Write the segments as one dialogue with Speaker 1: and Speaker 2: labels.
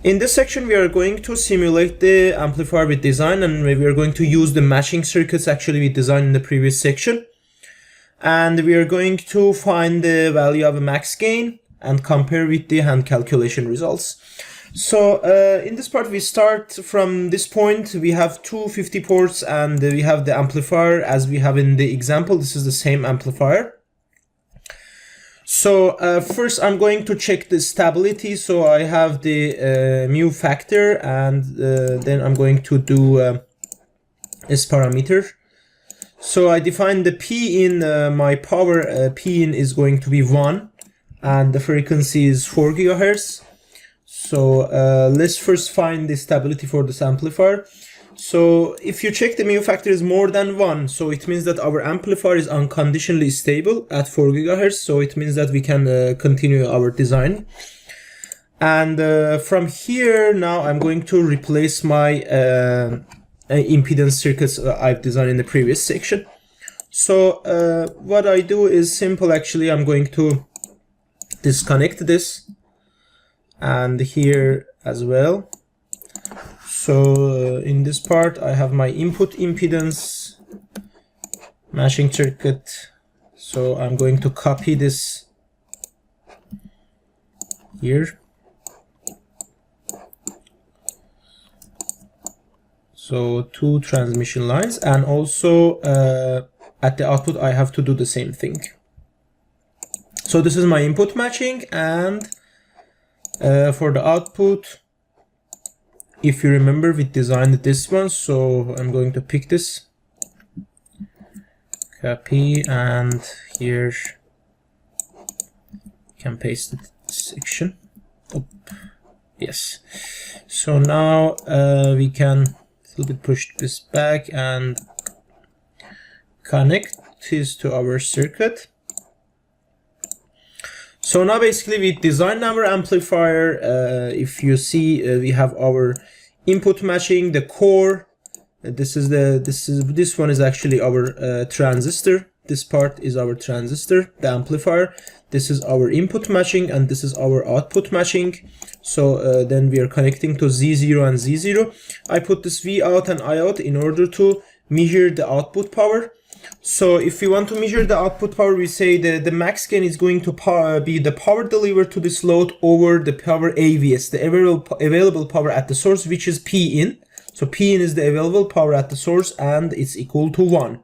Speaker 1: In this section, we are going to simulate the amplifier with design, and we are going to use the matching circuits actually we designed in the previous section. And we are going to find the value of a max gain and compare with the hand calculation results. So in this part, we start from this point. We have two 50 ports and we have the amplifier as we have in the example. This is the same amplifier. So first I'm going to check the stability. So I have the mu factor, and then I'm going to do S parameter. So I define the P in my power. P in is going to be 1 and the frequency is 4 GHz. So let's first find the stability for this amplifier. So if you check the mu factor is more than 1, so it means that our amplifier is unconditionally stable at 4 GHz. So it means that we can continue our design. And from here, now I'm going to replace my impedance circuits I've designed in the previous section. So what I do is simple actually. I'm going to disconnect this and here as well. So in this part I have my input impedance matching circuit. So I'm going to copy this here. So two transmission lines, and also at the output I have to do the same thing. So this is my input matching, and for the output, if you remember, we designed this one. So I'm going to pick this, copy, and here you can paste the section. Oh, yes. So now we can a little bit push this back and connect this to our circuit. So now basically we designed our amplifier. If you see, we have our input matching, the core. This one is actually our transistor. This part is our transistor, the amplifier. This is our input matching, and this is our output matching. So then we are connecting to Z0 and Z0. I put this V out and I out in order to measure the output power. So if we want to measure the output power, we say the max gain is going to be the power delivered to this load over the power AVS, the available power at the source, which is P in. So P in is the available power at the source, and it's equal to 1.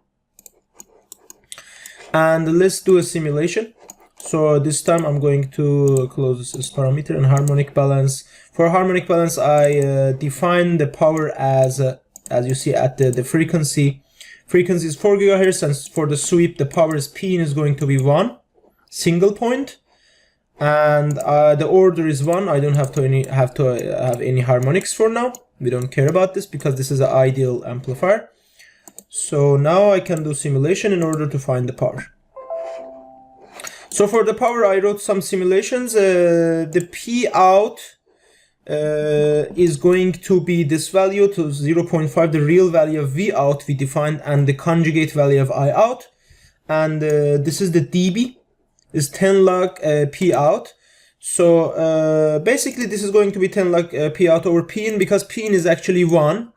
Speaker 1: And let's do a simulation. So this time I'm going to close this parameter and harmonic balance. For harmonic balance, I define the power as you see at the frequency. Frequency is 4 GHz, and for the sweep, the power is P in is going to be 1, single point, and the order is 1. I don't have to have any harmonics for now. We don't care about this because this is an ideal amplifier. So now I can do simulation in order to find the power. So for the power, I wrote some simulations. The P out is going to be this value to 0.5, the real value of V out we defined, and the conjugate value of I out. And this is the dB, is 10 log P out. So basically this is going to be 10 log P out over P in, because P in is actually 1.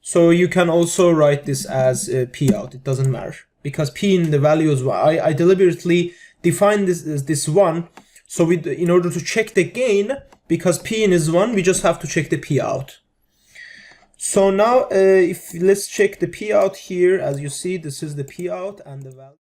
Speaker 1: So you can also write this as P out, it doesn't matter, because P in the value is 1. I deliberately defined this as this 1. So in order to check the gain, because P in is 1, we just have to check the P out. So now let's check the P out here. As you see, this is the P out and the value.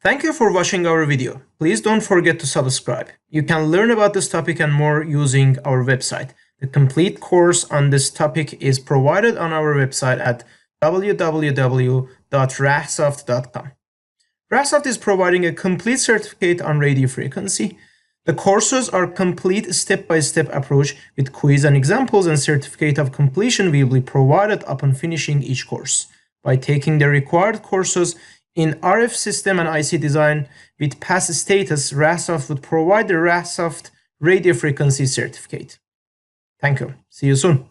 Speaker 1: Thank you for watching our video. Please don't forget to subscribe. You can learn about this topic and more using our website. The complete course on this topic is provided on our website at www.rahsoft.com. Rahsoft is providing a complete certificate on radio frequency. The courses are complete step-by-step approach with quiz and examples, and certificate of completion will be provided upon finishing each course. By taking the required courses in RF system and IC design with pass status, Rahsoft would provide the Rahsoft radio frequency certificate. Thank you. See you soon.